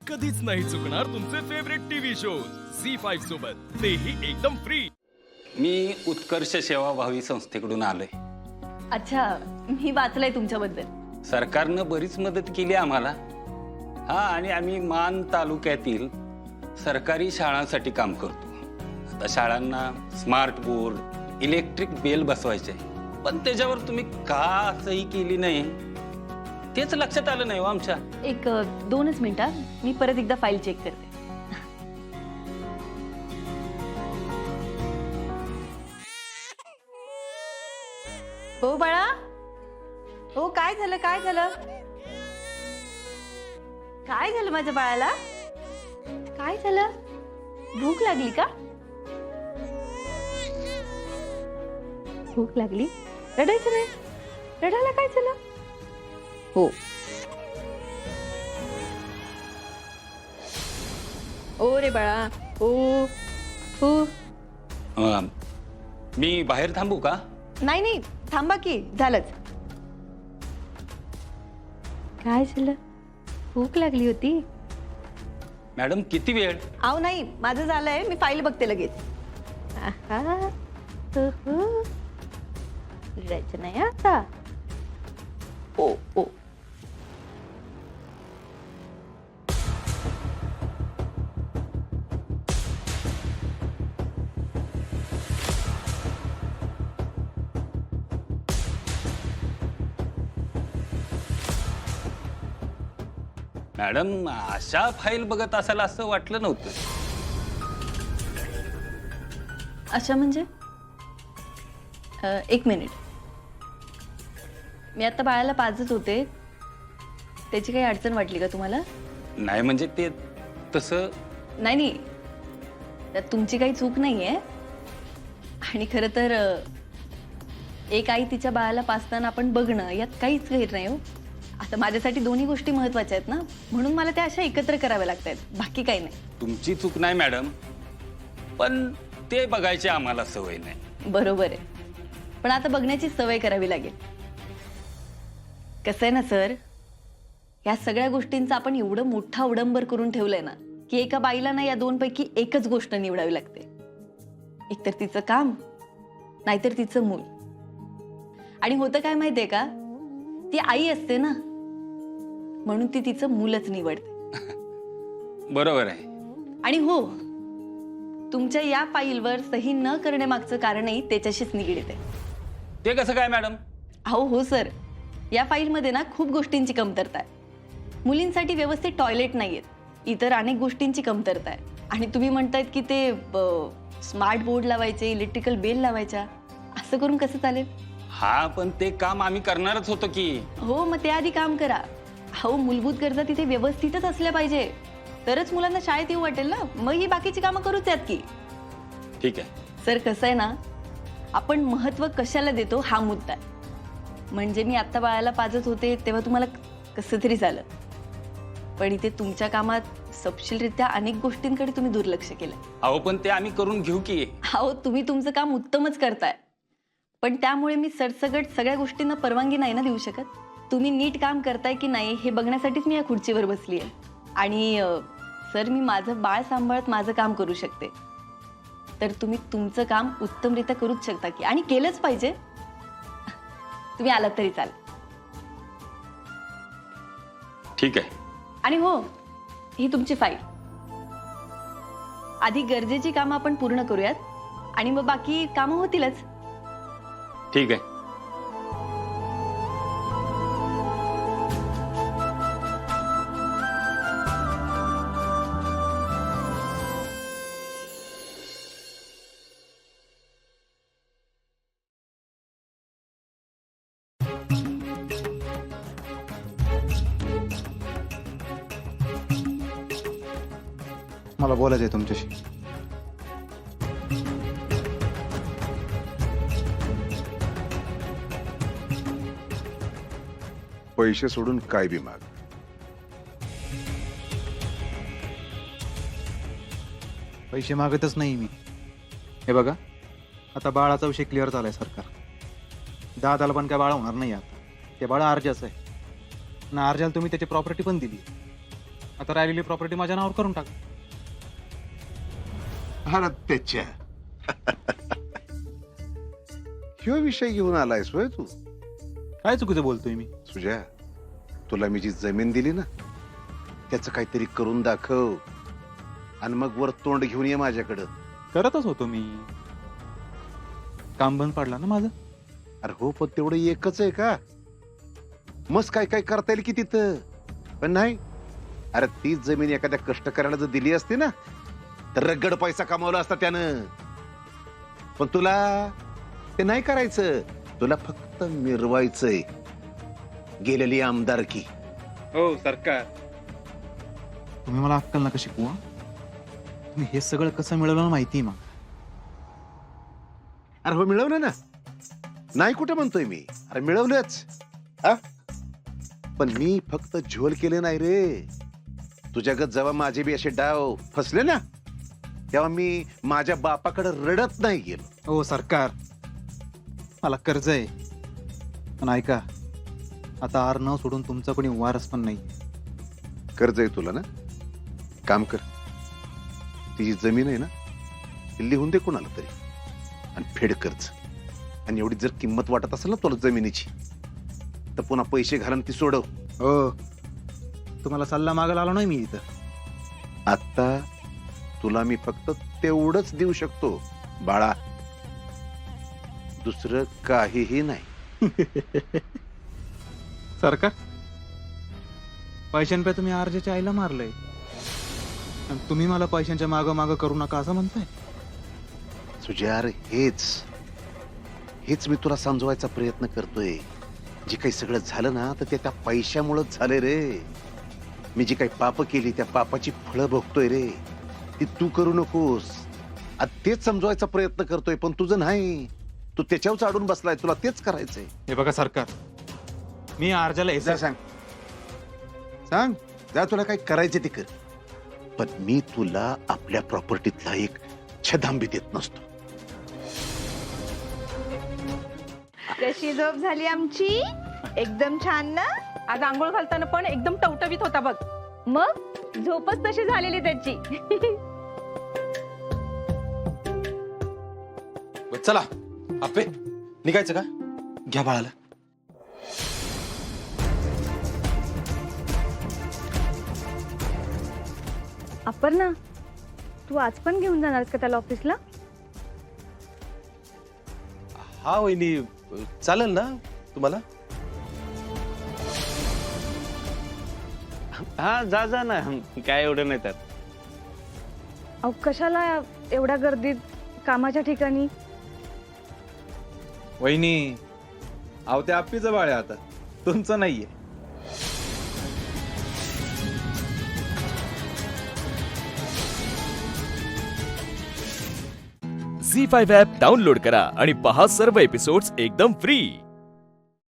कधीच नाही चुकणार तुमचे फेवरेट टीव्ही शोज झी5 सोबत, तेही एकदम फ्री। मी उत्कर्ष सेवा भावी संस्थेकडून आलोय। अच्छा, मी वाचलंय तुमच्याबद्दल। सरकारनं बरीच मदत केली आम्हाला। हा, आणि आम्ही मान तालुक्यातील सरकारी शाळांसाठी काम करतो। आता शाळांना स्मार्ट बोर्ड, इलेक्ट्रिक बेल बसवायचे, पण त्याच्यावर तुम्ही का सही केली नाही तेच लक्षात आलं नाही हो आमच्या। एक 2च मिनिटं, मी परत एकदा फाईल चेक करते। हो बाळा, हो काय झालं काय झालं काय झालं माझ्या बाळाला? काय झालं? भूक लागली का? भूक लागली? रडायचं नाही, रडायला काय झालं? हो ओ रे बाळा, ओ हो। मी बाहेर थांबू का? नाही नाही, थांबा की, झालंच। काय झालं? भूक लागली होती? मॅडम किती वेळ? आव नाही, माझं झालंय, मी फाईल बघते लगेच। आहा, हो हो, रडायचं नाही आता। ओ ओ मॅडम, अशा फाईल बघत असाल असं वाटलं नव्हतं। अच्छा म्हणजे? एक मिनिट, मी आता बाळाला पाजत होते, त्याची काही अडचण वाटली का तुम्हाला? नाही म्हणजे ते तसं नाही नाही, त्यात तुमची काही चूक नाहीये। आणि खरं तर एक आई तिच्या बाळाला पाजताना आपण बघणं यात काहीच गैर नाही हो। आता माझ्यासाठी दोन्ही गोष्टी महत्त्वाच्या आहेत ना, म्हणून मला त्या अशा एकत्र कराव्या लागतात, बाकी काही नाही। तुमची चूक नाही मॅडम, पण ते बघायची आम्हाला सवय नाही। बरोबर आहे, पण आता बघण्याची सवय करावी लागेल। कसं आहे ना सर, या सगळ्या गोष्टींचा आपण एवढं मोठा अवडंबर करून ठेवलंय ना, की एका बाईला ना या दोनपैकी एकच गोष्ट निवडावी लागते। एकतर तिचं काम, नाहीतर तिचं मूल। आणि होतं काय माहितीये का, ती आई असते ना, म्हणून ती तिचं मूलच निवडते। बरोबर आहे। आणि हो, तुमच्या या फाईलवर सही न करण्यामागचं कारणही त्याच्याशीच निगडीत आहे। ते कसं काय मॅडम? हो सर, या फाईलमध्ये ना खूप गोष्टींची कमतरता आहे। मुलींसाठी व्यवस्थित टॉयलेट नाहीयेत, इतर अनेक गोष्टींची कमतरता आहे। आणि तुम्ही म्हणतायत की ते स्मार्ट बोर्ड लावायचे, इलेक्ट्रिकल बेल लावायच्या, असं करून कसं चालेल? हा, पण ते काम आम्ही करणारच होतो की। हो, मग ते आधी काम करा। मूलभूत गरजा तिथे व्यवस्थितच असल्या पाहिजे, तरच मुलांना शाळेत येऊ वाटेल ना। मग ही बाकीची कामं करूच यात की। ठीक आहे सर, कसं आहे ना, आपण महत्त्व कशाला देतो हा मुद्दा आहे। म्हणजे मी आत्ता बाळाला पाजत होते तेव्हा तुम्हाला कसं तरी झालं, पण इथे तुमच्या कामात सपशीलरित्या अनेक गोष्टींकडे तुम्ही दुर्लक्ष केलं। अहो, पण ते आम्ही करून घेऊ की। तुम्ही तुमचं काम उत्तमच करताय, पण त्यामुळे मी सरसगट सगळ्या गोष्टींना परवानगी नाही ना देऊ शकत। तुम्ही नीट काम करताय की नाही हे बघण्यासाठीच मी या खुर्चीवर बसली आहे। आणि सर, मी माझं बाळ सांभाळत माझं काम करू शकते, तर तुम्ही तुमचं काम उत्तमरित्या करूच शकता की, आणि केलंच पाहिजे। तुम्ही आलात तरी चालेल। ठीक आहे। आणि हो, ही तुमची फाईल। आधी गरजेची कामं आपण पूर्ण करूयात, आणि मग बाकी कामं होतीलच। ठीक आहे। मला बोलायचंय तुमच्याशी। पैसे सोडून काय बी माग। पैसे मागतच नाही मी। हे बघा, आता बाळाचा विषय क्लिअर झालाय सरकार। दादाला पण काय बाळ होणार नाही आता, ते बाळ आर्जाचं आहे ना। आर्जाला तुम्ही त्याची प्रॉपर्टी पण दिली, आता राहिलेली प्रॉपर्टी माझ्या नावावर करून टाका. अरे त्याच्या ह्यो विषय घेऊन आलायस होय तू? काय चुकीचं बोलतोय मी? सुजया, तुला मी जी जमीन दिली ना त्याचं काहीतरी करून दाखव आणि मग वर तोंड घेऊन ये माझ्याकडं. करतच होतो मी. काम बंद पडला ना माझं. अरे हो, पण तेवढं एकच आहे का? मस्त काय काय करता येईल की तिथं, पण नाही. अरे तीच जमीन एखाद्या कष्टकऱ्याला जर दिली असती ना तर रगड पैसा कमावला असता त्यानं. पण तुला ते नाही करायचं. तुला फक्त मिरवायचंय गेलेली आमदारकी. हो सरकार, तुम्ही मला अक्कल नका शिकवा. तुम्ही हे सगळं कसं मिळवलं माहिती मग. अरे हो, मिळवलं ना. नाही कुठे म्हणतोय मी, अरे मिळवलंच. हा, पण मी फक्त झोल केले नाही रे. तुझ्यागत जेव्हा माझे बी असे डाव फसले ना तेव्हा मी माझ्या बापाकडे रडत नाही गेलो. हो सरकार, मला कर्ज आहे. पण ऐका, आता आर सोडून तुमचा कोणी वारस पण नाही. कर्ज आहे तुला ना, काम कर. ती जी जमीन आहे ना ती लिहून दे कोणाला तरी आणि फेड कर्ज. आणि एवढी जर किंमत वाटत असेल ना तुला जमिनीची तर पुन्हा पैसे घालून ती सोडव. हो, तुम्हाला सल्ला मागायला आलो नाही मी इथं. आता तुला मी फक्त तेवढंच देऊ शकतो बाळा, दुसरं काहीही नाही. सरकार, पैशांपै तुम्ही आरजेच्या आईला मारलंय आणि तुम्ही मला पैशांच्या मागं मागं करू नका असं म्हणताय. सुजार, हेच मी तुला समजवायचा प्रयत्न करतोय. जे काही सगळं झालं ना तर ते त्या पैशामुळेच झाले रे. मी जी काही पाप केली त्या पापाची फळं भोगतोय रे. ती तू करू नकोस. तेच समजवायचा प्रयत्न करतोय, पण तुझं नाही. तू त्याच्यावर चाडून बसलाय, तुला तेच करायचंय. हे बघा सरकार, मी आरजाला जा सांग, सांग जा तुला काय करायचं ते कर. पण मी तुला आपल्या प्रॉपर्टीतला एक छदांबी देत नसतो. कशी झोप झाली आमची? एकदम छान ना. आज आंघोळ घालताना पण एकदम टवटवीत होता बघ. मग झोपच तशी झालेली त्याची. चला आपे, निघायचं का? घ्या बाळाला. अपर्णा, तू आज पण घेऊन जाणार का त्याला ऑफिसला? हा वहिनी, चालेल ना तुम्हाला? हा, जा जा ना, काय एवढं नाही. तर अहो, कशाला एवढ्या गर्दीत कामाच्या ठिकाणी? वहिनी, अहो ते आप्पीचं बाळ आहे, आता तुमचं नाहीये. झी5 ॲप डाउनलोड करा आणि पहा सर्व एपिसोड्स एकदम फ्री.